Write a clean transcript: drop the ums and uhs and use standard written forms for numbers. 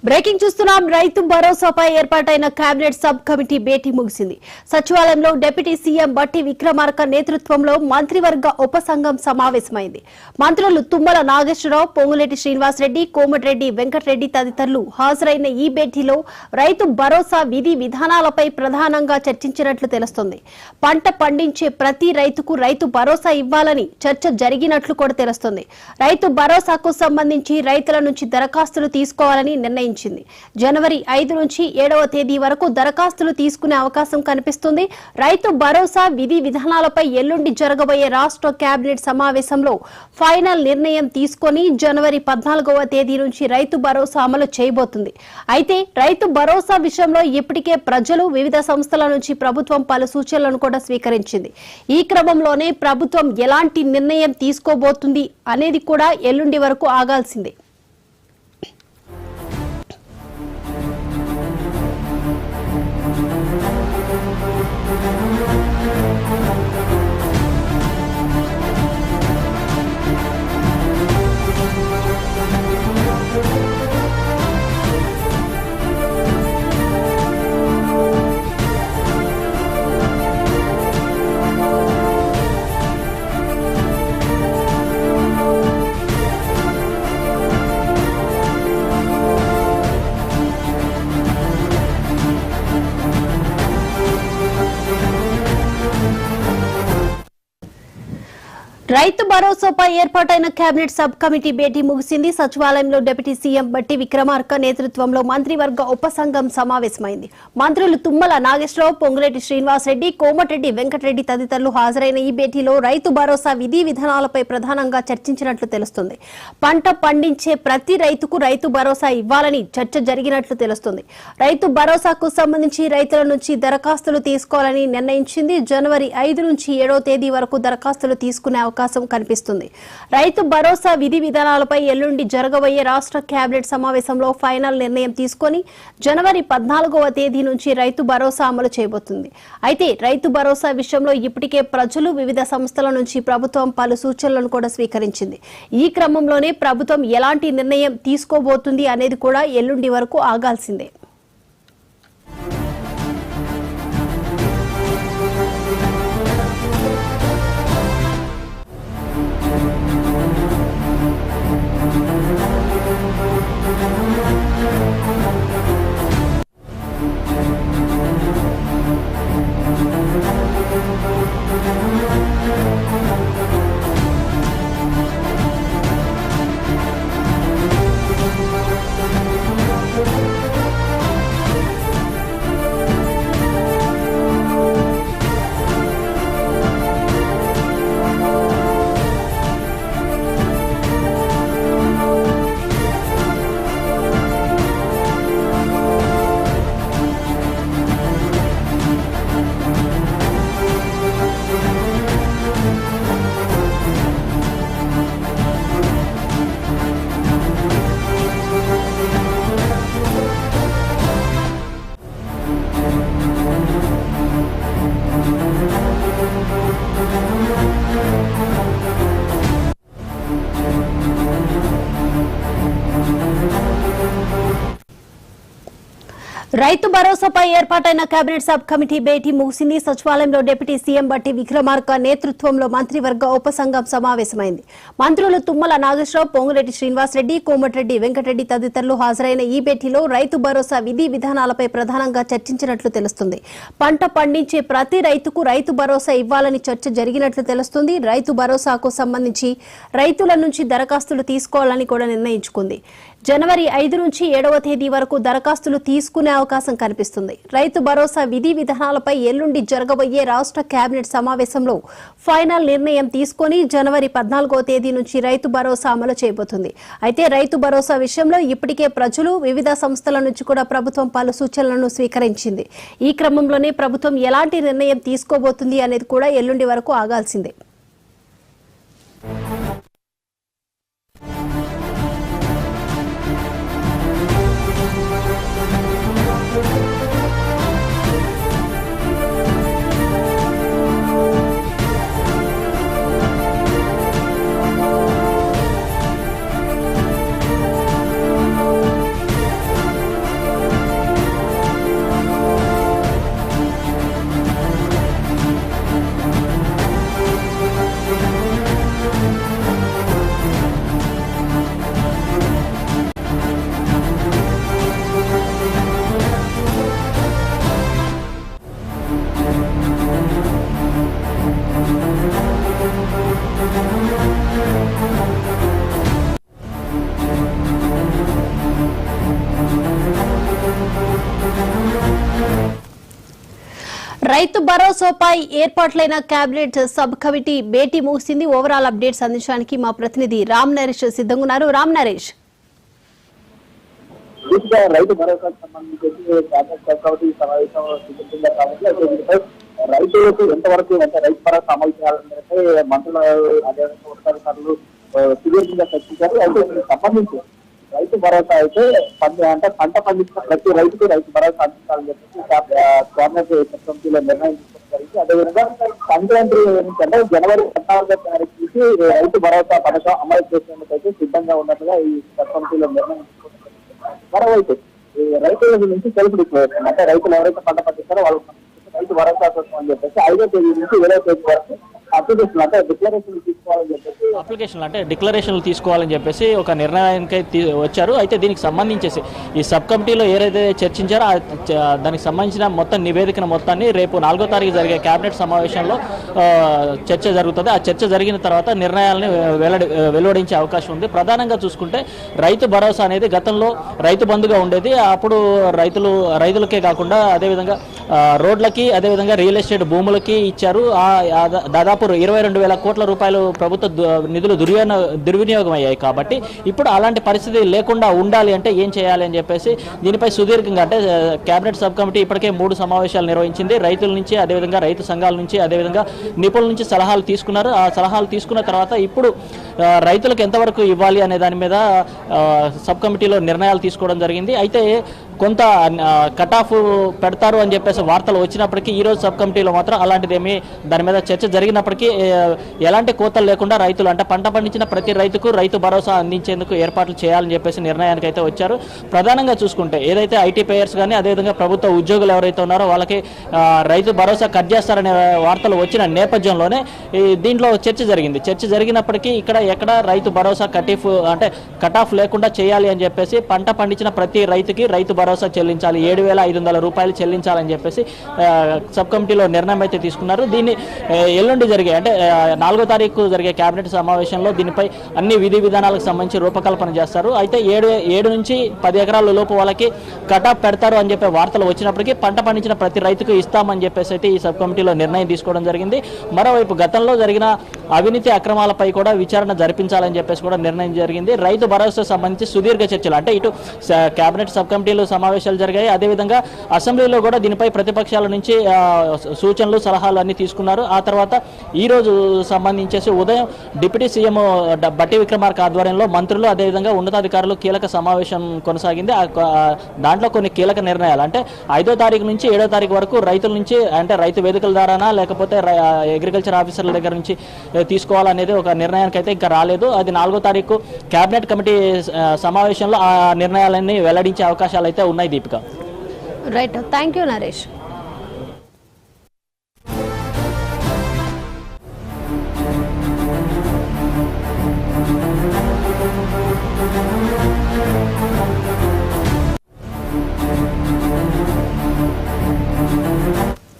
Breaking చూస్తున్నాం. రైతు భరోసాపై ఏర్పాటైన కేబినెట్ సబ్ కమిటీ భేటీ ముగిసింది. సచివాలయంలో డిప్యూటీ సీఎం బట్టి విక్రమార్క నేతృత్వంలో మంత్రివర్గ ఉపసంఘం సమావేశమైంది. మంత్రులు తుమ్మల నాగేశ్వరరావు, పొంగులేటి శ్రీనివాసరెడ్డి, కోమటిరెడ్డి వెంకటరెడ్డి తదితరులు హాజరైన ఈ భేటీలో రైతు భరోసా విధి విధానాలపై ప్రధానంగా చర్చించినట్లు తెలుస్తోంది. పంట పండించే ప్రతి రైతుకు రైతు భరోసా ఇవ్వాలని చర్చ జరిగినట్లు కూడా తెలుస్తోంది. రైతు భరోసాకు సంబంధించి రైతుల నుంచి దరఖాస్తులు తీసుకోవాలని నిర్ణయించింది. జనవరి 5 నుంచి 7వ తేదీ వరకు దరఖాస్తులు తీసుకునే అవకాశం కనిపిస్తుంది. రైతు భరోసా విధి విధానాలపై ఎల్లుండి జరగబోయే రాష్ట్ర కేబినెట్ సమావేశంలో ఫైనల్ నిర్ణయం తీసుకొని జనవరి 14వ తేదీ నుంచి రైతు భరోసా అమలు చేయబోతుంది. అయితే రైతు భరోసా విషయంలో ఇప్పటికే ప్రజలు, వివిధ సంస్థల నుంచి ప్రభుత్వం పలు సూచనలను కూడా స్వీకరించింది. ఈ క్రమంలోనే ప్రభుత్వం ఎలాంటి నిర్ణయం తీసుకోబోతుంది అనేది కూడా ఎల్లుండి వరకు ఆగాల్సిందే. రైతు భరోసాపై ఏర్పాటైన కేబినెట్ సబ్ కమిటీ భేటీ ముగిసింది. సచివాలయంలో డిప్యూటీ సీఎం బట్టి విక్రమార్క నేతృత్వంలో మంత్రివర్గ ఉపసంఘం సమావేశమైంది. మంత్రులు తుమ్మల నాగేశ్వరరావు, పొంగులేటి శ్రీనివాసరెడ్డి, కోమటిరెడ్డి వెంకటరెడ్డి తదితరులు హాజరైన ఈ భేటీలో రైతు భరోసా విధి విధానాలపై ప్రధానంగా చర్చించినట్లు తెలుస్తుంది. పంట పండించే ప్రతి రైతుకు రైతు భరోసా ఇవ్వాలని చర్చ జరిగినట్లు తెలుస్తుంది. రైతు భరోసాకు సంబంధించి రైతుల నుంచి దరఖాస్తులు తీసుకోవాలని నిర్ణయించింది. జనవరి 5 నుంచి 7వ తేదీ వరకు దరఖాస్తులు తీసుకునే అవకాశం కనిపిస్తుంది. రైతు భరోసా విధి విధానాలపై ఎల్లుండి జరగబోయే రాష్ట్ర కేబినెట్ సమావేశంలో ఫైనల్ నిర్ణయం తీసుకొని జనవరి 14వ తేదీ నుంచి రైతు భరోసా అమలు చేయబోతుంది. అయితే రైతు భరోసా విషయంలో ఇప్పటికే ప్రజలు, వివిధ సంస్థల నుంచి ప్రభుత్వం పలు సూచనలను కూడా స్వీకరించింది. ఈ క్రమంలోనే ప్రభుత్వం ఎలాంటి నిర్ణయం తీసుకోబోతుంది అనేది కూడా ఎల్లుండి వరకు ఆగాల్సిందే. రైతు భరోసాపై ఏర్పాటైన కేబినెట్ సబ్ కమిటీ భేటీ ముగిసింది. సచివాలయంలో డిప్యూటీ సీఎం బట్టి విక్రమార్క నేతృత్వంలో మంత్రివర్గ ఉపసంఘం సమావేశమైంది. మంత్రులు తుమ్మల నాగేశ్వరరావు, పొంగులేటి శ్రీనివాసరెడ్డి, కోమటిరెడ్డి వెంకటరెడ్డి తదితరులు హాజరైన ఈ భేటీలో రైతు భరోసా విధి విధానాలపై ప్రధానంగా చర్చించినట్లు తెలుస్తుంది. పంట పండించే ప్రతి రైతుకు రైతు భరోసా ఇవ్వాలని చర్చ జరిగినట్లు తెలుస్తుంది. రైతు భరోసాకు సంబంధించి రైతుల నుంచి దరఖాస్తులు తీసుకోవాలని కూడా నిర్ణయించుకుంది. జనవరి 5 నుంచి 7వ తేదీ వరకు దరఖాస్తులు తీసుకునే అవకాశం కనిపిస్తుంది. రైతు భరోసా విధి విధానాలపై ఎల్లుండి జరగబోయే రాష్ట్ర కేబినెట్ సమావేశంలో ఫైనల్ నిర్ణయం తీసుకొని జనవరి 14వ తేదీ నుంచి రైతు భరోసా అమలు చేయబోతుంది. అయితే రైతు భరోసా విషయంలో ఇప్పటికే ప్రజలు, వివిధ సంస్థల నుంచి కూడా ప్రభుత్వం పలు సూచనలను స్వీకరించింది. ఈ క్రమంలోనే ప్రభుత్వం ఎలాంటి నిర్ణయం తీసుకోబోతుంది అనేది కూడా ఎల్లుండి వరకు ఆగాల్సిందే. రైతు భరోసాపై ఏర్పాట్లైన కేబినెట్ సబ్ కమిటీ భేటీ ముగిసింది. ఓవరాల్ అప్డేట్స్ అందించడానికి మా ప్రతినిధి రామ్ నరేష్ సిద్ధంగా ఉన్నారు. రామ్ నరేష్, రైతు భరోసాకు సంబంధించి కేబినెట్ సబ్ కమిటీ సమావేశం సిద్ధంగా కాబట్టి రైతులకు ఎంతవరకు రైతు భరోసా అమలు చేయాలంటే మంత్రులు అదేవిధంగా ఉన్నతాధికారులు సుదీర్ఘంగా చర్చించారు. అయితే దీనికి సంబంధించి రైతు భరోసా అయితే పంట పండించిన ప్రతి రైతుకు రైతు భరోసా అందించాలని చెప్పేసి కేబినెట్ సబ్ కమిటీలో నిర్ణయం తీసుకోవడం జరిగింది. అదేవిధంగా సంక్రాంతి నుంచి అంటే జనవరి 14వ తారీఖు నుంచి రైతు భరోసా పథకం అమలు చేసేందుకైతే సిద్ధంగా ఉన్నట్టుగా ఈ సబ్ కమిటీలో నిర్ణయం తీసుకోవడం జరిగింది. మరోవైపు రైతుల నుంచి తెలుపుడు అంటే రైతులు ఎవరైతే పంట పండిస్తారో వాళ్ళకి రైతు భరోసా కోసం అని చెప్పేసి 5వ తేదీ నుంచి 20వ తేదీ వరకు డిక్లరేషన్లు తీసుకోవాలని చెప్పేసి ఒక నిర్ణయానికి వచ్చారు. అయితే దీనికి సంబంధించేసి ఈ సబ్ కమిటీలో ఏదైతే చర్చించారో దానికి సంబంధించిన మొత్తం నివేదికను మొత్తాన్ని రేపు 4వ తారీఖు జరిగే కేబినెట్ సమావేశంలో చర్చ జరుగుతుంది. ఆ చర్చ జరిగిన తర్వాత నిర్ణయాలను వెలువడించే అవకాశం ఉంది. ప్రధానంగా చూసుకుంటే రైతు భరోసా అనేది గతంలో రైతు బంధుగా ఉండేది. అప్పుడు రైతులకే కాకుండా అదేవిధంగా రోడ్లకి అదేవిధంగా రియల్ ఎస్టేట్ భూములకి ఇచ్చారు. దాదాపు 22,000 కోట్ల రూపాయలు ప్రభుత్వ నిధులు దుర్వినియోగం అయ్యాయి. కాబట్టి ఇప్పుడు అలాంటి పరిస్థితి లేకుండా ఉండాలి అంటే ఏం చేయాలి అని చెప్పేసి దీనిపై సుదీర్ఘంగా అంటే కేబినెట్ సబ్ కమిటీ ఇప్పటికే 3 సమావేశాలు నిర్వహించింది. రైతుల నుంచి అదేవిధంగా రైతు సంఘాల నుంచి అదేవిధంగా నిపుణుల నుంచి సలహాలు తీసుకున్నారు. ఆ సలహాలు తీసుకున్న తర్వాత ఇప్పుడు రైతులకు ఎంతవరకు ఇవ్వాలి అనే దాని మీద సబ్ కమిటీలో నిర్ణయాలు తీసుకోవడం జరిగింది. అయితే కొంత కట్ ఆఫ్ పెడతారు అని చెప్పేసి వార్తలు వచ్చినప్పటికీ ఈరోజు సబ్ కమిటీలో మాత్రం అలాంటిదేమీ దాని మీద చర్చ జరిగినప్పటికీ ఎలాంటి కోతలు లేకుండా రైతులు అంటే పంట పండించిన ప్రతి రైతుకు రైతు భరోసా అందించేందుకు ఏర్పాట్లు చేయాలని చెప్పేసి నిర్ణయానికి అయితే వచ్చారు. ప్రధానంగా చూసుకుంటే ఏదైతే ఐటీ పేయర్స్ కానీ అదేవిధంగా ప్రభుత్వ ఉద్యోగులు ఎవరైతే ఉన్నారో వాళ్ళకి రైతు భరోసా కట్ చేస్తారనే వార్తలు వచ్చిన నేపథ్యంలోనే దీంట్లో చర్చ జరిగింది. చర్చ జరిగినప్పటికీ ఎక్కడ రైతు భరోసా కట్ ఆఫ్ లేకుండా చేయాలి అని చెప్పేసి పంట పండించిన ప్రతి రైతుకి రైతు భరోసా చెల్లించాలి, 7,500 రూపాయలు చెల్లించాలని చెప్పేసి సబ్ కమిటీలో నిర్ణయం అయితే తీసుకున్నారు. దీన్ని ఎల్లుండి జరిగే అంటే 4వ తారీఖు జరిగే కేబినెట్ సమావేశంలో దీనిపై అన్ని విధి విధానాలకు సంబంధించి రూపకల్పన చేస్తారు. అయితే 7 నుంచి 10 ఎకరాల లోపు వాళ్ళకి కటాఫ్ పెడతారు అని చెప్పే వార్తలు వచ్చినప్పటికీ పంట పండించిన ప్రతి రైతుకు ఇస్తామని చెప్పేసి అయితే ఈ సబ్ కమిటీలో నిర్ణయం తీసుకోవడం జరిగింది. మరోవైపు గతంలో జరిగిన అవినీతి అక్రమాలపై కూడా విచారణ జరిపించాలని చెప్పేసి కూడా నిర్ణయం జరిగింది. రైతు భరోసా సంబంధించి సుదీర్ఘ చర్చలు అంటే ఇటు కేబినెట్ సబ్ కమిటీలు సమావేశాలు జరిగాయి. అదేవిధంగా అసెంబ్లీలో కూడా దీనిపై ప్రతిపక్షాల నుంచి సూచనలు సలహాలు అన్ని తీసుకున్నారు. ఆ తర్వాత ఈ రోజు సంబంధించేసి ఉదయం డిప్యూటీ సీఎం బట్టి విక్రమార్క ఆధ్వర్యంలో మంత్రులు అదేవిధంగా ఉన్నతాధికారులు కీలక సమావేశం కొనసాగింది. దాంట్లో కొన్ని కీలక నిర్ణయాలు అంటే 5వ తారీఖు నుంచి 7వ తారీఖు వరకు రైతుల నుంచి అంటే రైతు వేదికల ద్వారానా లేకపోతే అగ్రికల్చర్ ఆఫీసర్ల దగ్గర నుంచి తీసుకోవాలనేది ఒక నిర్ణయానికి అయితే ఇంకా రాలేదు. అది 4వ తారీఖు కేబినెట్ కమిటీ సమావేశంలో ఆ నిర్ణయాలన్నీ వెల్లడించే అవకాశాలు అయితే ఉన్నాయి. Deepika, right, thank you Naresh.